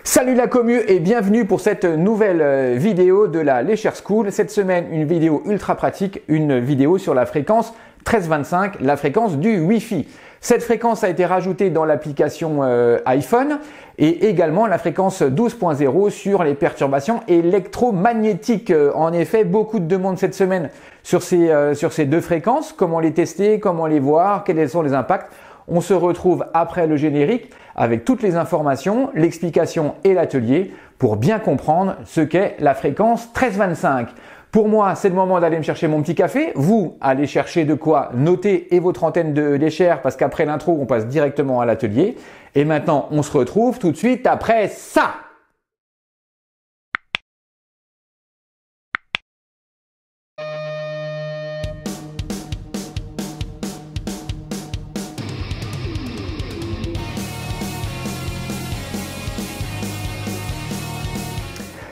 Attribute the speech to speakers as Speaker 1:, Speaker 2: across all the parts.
Speaker 1: Salut la commu et bienvenue pour cette nouvelle vidéo de la Léchère School. Cette semaine, une vidéo ultra pratique, une vidéo sur la fréquence 1325, la fréquence du Wi-Fi. Cette fréquence a été rajoutée dans l'application iPhone et également la fréquence 12.0 sur les perturbations électromagnétiques. En effet, beaucoup de demandes cette semaine sur ces deux fréquences. Comment les tester, comment les voir, quels sont les impacts. On se retrouve après le générique avec toutes les informations, l'explication et l'atelier pour bien comprendre ce qu'est la fréquence 1325. Pour moi, c'est le moment d'aller me chercher mon petit café. Vous, allez chercher de quoi noter et votre antenne de Léchère parce qu'après l'intro, on passe directement à l'atelier. Et maintenant, on se retrouve tout de suite après ça.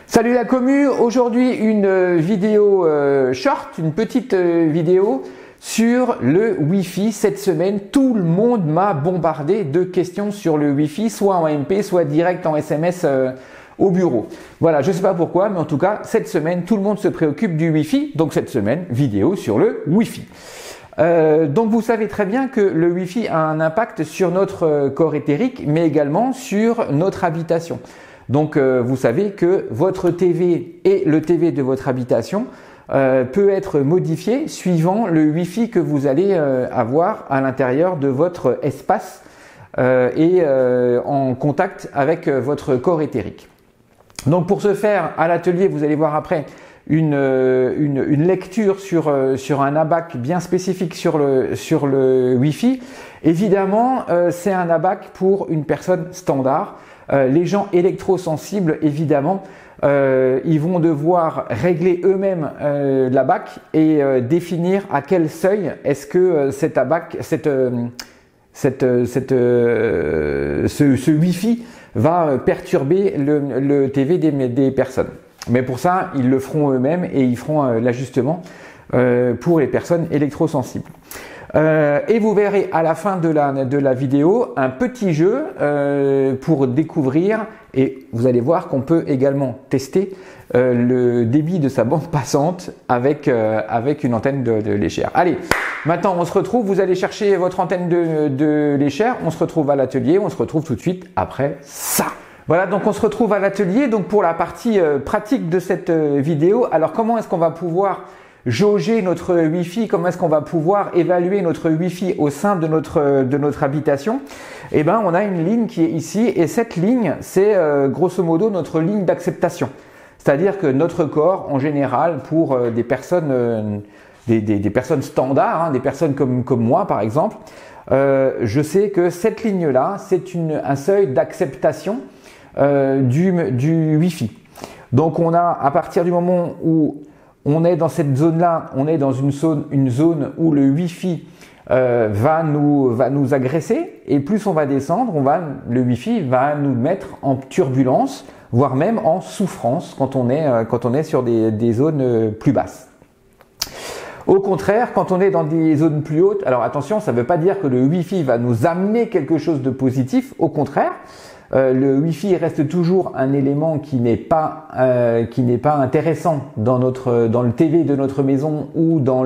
Speaker 1: Salut la commu, aujourd'hui une vidéo short, une petite vidéo sur le Wi-Fi. Cette semaine, tout le monde m'a bombardé de questions sur le Wi-Fi, soit en MP, soit direct en SMS au bureau. Voilà, je ne sais pas pourquoi, mais en tout cas, cette semaine, tout le monde se préoccupe du Wi-Fi. Donc cette semaine, vidéo sur le Wi-Fi. Donc vous savez très bien que le Wi-Fi a un impact sur notre corps éthérique, mais également sur notre habitation. Donc vous savez que votre TV et le TV de votre habitation peut être modifié suivant le Wi-Fi que vous allez avoir à l'intérieur de votre espace et en contact avec votre corps éthérique. Donc pour ce faire, à l'atelier, vous allez voir après une lecture sur un ABAC bien spécifique sur le Wi-Fi. Évidemment, c'est un ABAC pour une personne standard. Les gens électrosensibles, évidemment, ils vont devoir régler eux-mêmes l'ABAC et définir à quel seuil est-ce que cet ABAC, ce Wi-Fi va perturber le TV des personnes. Mais pour ça, ils le feront eux-mêmes et ils feront l'ajustement pour les personnes électrosensibles. Et vous verrez à la fin de la vidéo un petit jeu pour découvrir et vous allez voir qu'on peut également tester le débit de sa bande passante avec une antenne de Léchère. Allez, maintenant on se retrouve, vous allez chercher votre antenne de Léchère, on se retrouve à l'atelier, on se retrouve tout de suite après ça. Voilà, donc on se retrouve à l'atelier donc pour la partie pratique de cette vidéo. Alors comment est-ce qu'on va pouvoir jauger notre Wi-Fi, comment est-ce qu'on va pouvoir évaluer notre Wi-Fi au sein de notre habitation? Eh bien, on a une ligne qui est ici et cette ligne, c'est grosso modo notre ligne d'acceptation. C'est-à-dire que notre corps, en général, pour des personnes, des personnes standards, des personnes comme moi par exemple, je sais que cette ligne-là, c'est un seuil d'acceptation du Wi-Fi. Donc, on a, à partir du moment où on est dans cette zone-là, on est dans une zone où le Wi-Fi va nous agresser et plus on va descendre, le Wi-Fi va nous mettre en turbulence, voire même en souffrance quand on est sur des zones plus basses. Au contraire, quand on est dans des zones plus hautes, alors attention, ça ne veut pas dire que le Wi-Fi va nous amener quelque chose de positif, au contraire. Le Wi-Fi reste toujours un élément qui n'est pas intéressant dans le TV de notre maison ou dans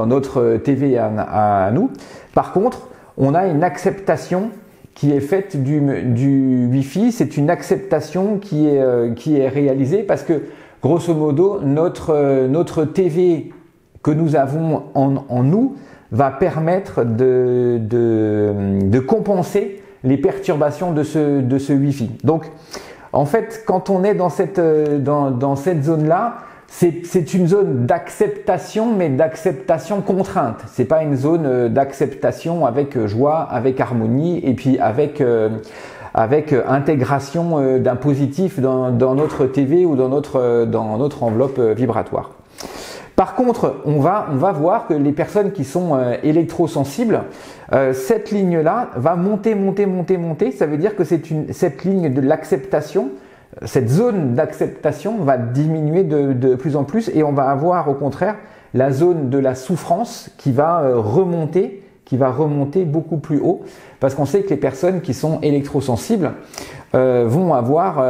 Speaker 1: notre TV à nous. Par contre, on a une acceptation qui est faite du Wi-Fi. C'est une acceptation qui est réalisée parce que grosso modo notre TV que nous avons en nous va permettre de compenser les perturbations de ce Wi-Fi. Donc, en fait, quand on est dans cette zone-là, c'est une zone d'acceptation, mais d'acceptation contrainte. C'est pas une zone d'acceptation avec joie, avec harmonie, et puis avec intégration d'un positif dans notre TV ou dans notre enveloppe vibratoire. Par contre, on va voir que les personnes qui sont électrosensibles, cette ligne-là va monter. Ça veut dire que cette ligne de l'acceptation, cette zone d'acceptation va diminuer de plus en plus et on va avoir au contraire la zone de la souffrance qui va remonter qui va remonter beaucoup plus haut, parce qu'on sait que les personnes qui sont électrosensibles vont avoir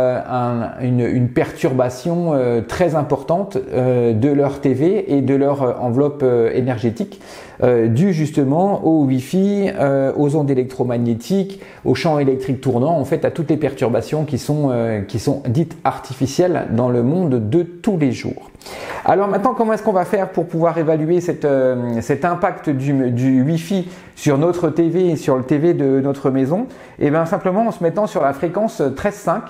Speaker 1: une perturbation très importante de leur TV et de leur enveloppe énergétique, due justement au Wi-Fi, aux ondes électromagnétiques, aux champs électriques tournants, en fait à toutes les perturbations qui sont dites artificielles dans le monde de tous les jours. Alors maintenant, comment est-ce qu'on va faire pour pouvoir évaluer cet impact du Wi-Fi sur notre TV et sur le TV de notre maison? Et bien simplement en se mettant sur la fréquence 13.5.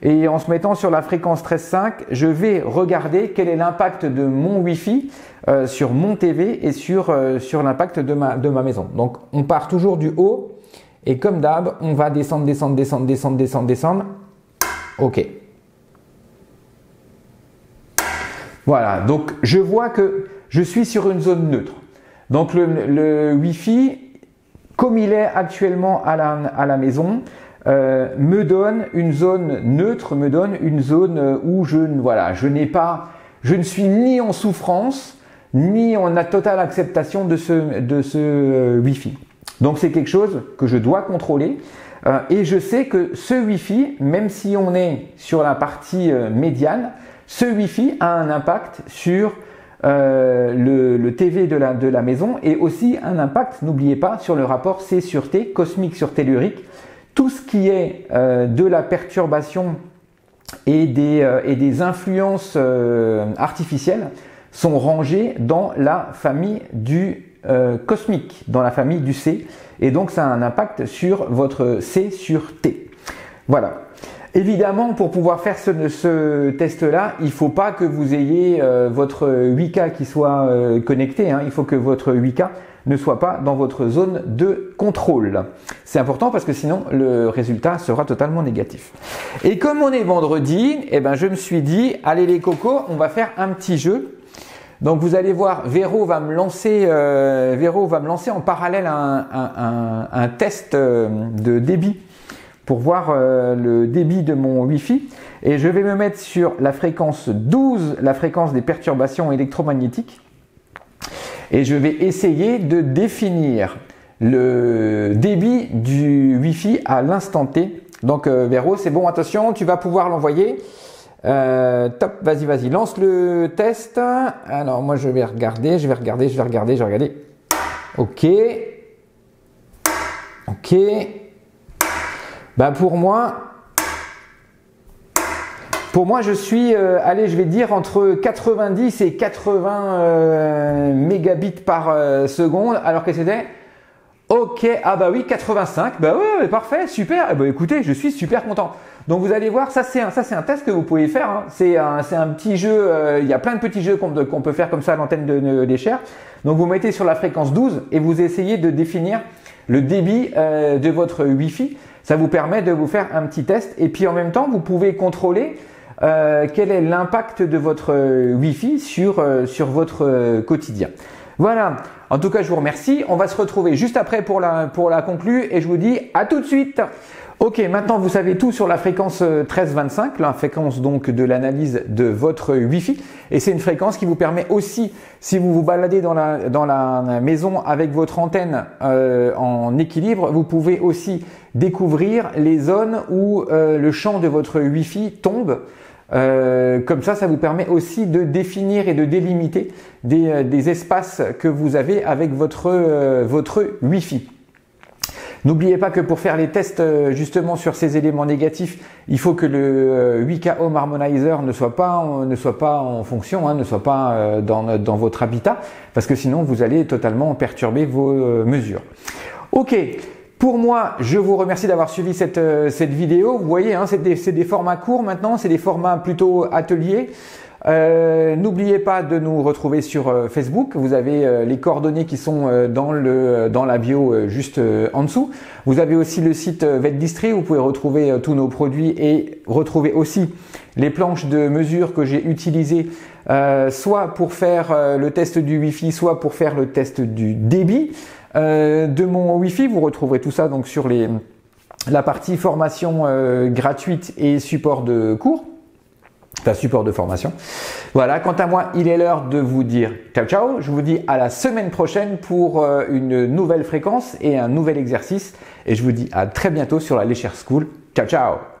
Speaker 1: Et en se mettant sur la fréquence 13.5, je vais regarder quel est l'impact de mon Wi-Fi sur mon TV et sur l'impact de ma maison. Donc on part toujours du haut et comme d'hab, on va descendre. Ok. Voilà, donc je vois que je suis sur une zone neutre. Donc le Wi-Fi, comme il est actuellement à la maison, me donne une zone neutre, me donne une zone où je ne suis ni en souffrance, ni en totale acceptation de ce Wi-Fi. Donc c'est quelque chose que je dois contrôler. Et je sais que ce Wi-Fi, même si on est sur la partie médiane, ce Wi-Fi a un impact sur le TV de la maison et aussi un impact, n'oubliez pas, sur le rapport C sur T, cosmique sur tellurique. Tout ce qui est de la perturbation et des influences artificielles sont rangés dans la famille du cosmique, dans la famille du C. Et donc ça a un impact sur votre C sur T. Voilà. Évidemment, pour pouvoir faire ce test-là, il ne faut pas que vous ayez votre 8K qui soit connecté. Il faut que votre 8K ne soit pas dans votre zone de contrôle. C'est important parce que sinon, le résultat sera totalement négatif. Et comme on est vendredi, je me suis dit, allez les cocos, on va faire un petit jeu. Donc vous allez voir, Véro va me lancer en parallèle un test de débit pour voir le débit de mon Wi-Fi et je vais me mettre sur la fréquence 12, la fréquence des perturbations électromagnétiques et je vais essayer de définir le débit du Wi-Fi à l'instant T. Donc Véro, c'est bon, attention, tu vas pouvoir l'envoyer. Top, vas-y, lance le test. Alors moi je vais regarder. Ok. Pour moi je suis, allez, je vais dire entre 90 et 80 mégabits par seconde, alors que c'était, ok, ah bah oui, 85, bah ouais, parfait, super, écoutez, je suis super content. Donc vous allez voir, ça c'est un test que vous pouvez faire, c'est un petit jeu, il y a plein de petits jeux qu'on peut faire comme ça à l'antenne des Chers. Donc vous mettez sur la fréquence 12 et vous essayez de définir le débit de votre Wi-Fi. Ça vous permet de vous faire un petit test et puis en même temps, vous pouvez contrôler quel est l'impact de votre Wi-Fi sur votre quotidien. Voilà, en tout cas, je vous remercie. On va se retrouver juste après pour la conclue et je vous dis à tout de suite. Ok, maintenant vous savez tout sur la fréquence 1325, la fréquence donc de l'analyse de votre Wi-Fi. Et c'est une fréquence qui vous permet aussi, si vous vous baladez dans la maison avec votre antenne en équilibre, vous pouvez aussi découvrir les zones où le champ de votre Wi-Fi tombe. Comme ça vous permet aussi de définir et de délimiter des espaces que vous avez avec votre Wi-Fi. N'oubliez pas que pour faire les tests justement sur ces éléments négatifs, il faut que le 8K Home Harmonizer ne soit pas en fonction, ne soit pas dans votre habitat, parce que sinon vous allez totalement perturber vos mesures. Ok. Pour moi, je vous remercie d'avoir suivi cette vidéo. Vous voyez, c'est des formats courts maintenant, c'est des formats plutôt ateliers. N'oubliez pas de nous retrouver sur Facebook. Vous avez les coordonnées qui sont dans la bio juste en dessous. Vous avez aussi le site Vetdistri où vous pouvez retrouver tous nos produits et retrouver aussi les planches de mesure que j'ai utilisées soit pour faire le test du Wi-Fi, soit pour faire le test du débit de mon Wi-Fi. Vous retrouverez tout ça donc sur la partie formation gratuite et support de cours. Support de formation. Voilà, quant à moi, il est l'heure de vous dire ciao ciao. Je vous dis à la semaine prochaine pour une nouvelle fréquence et un nouvel exercice. Et je vous dis à très bientôt sur la Léchère School. Ciao ciao.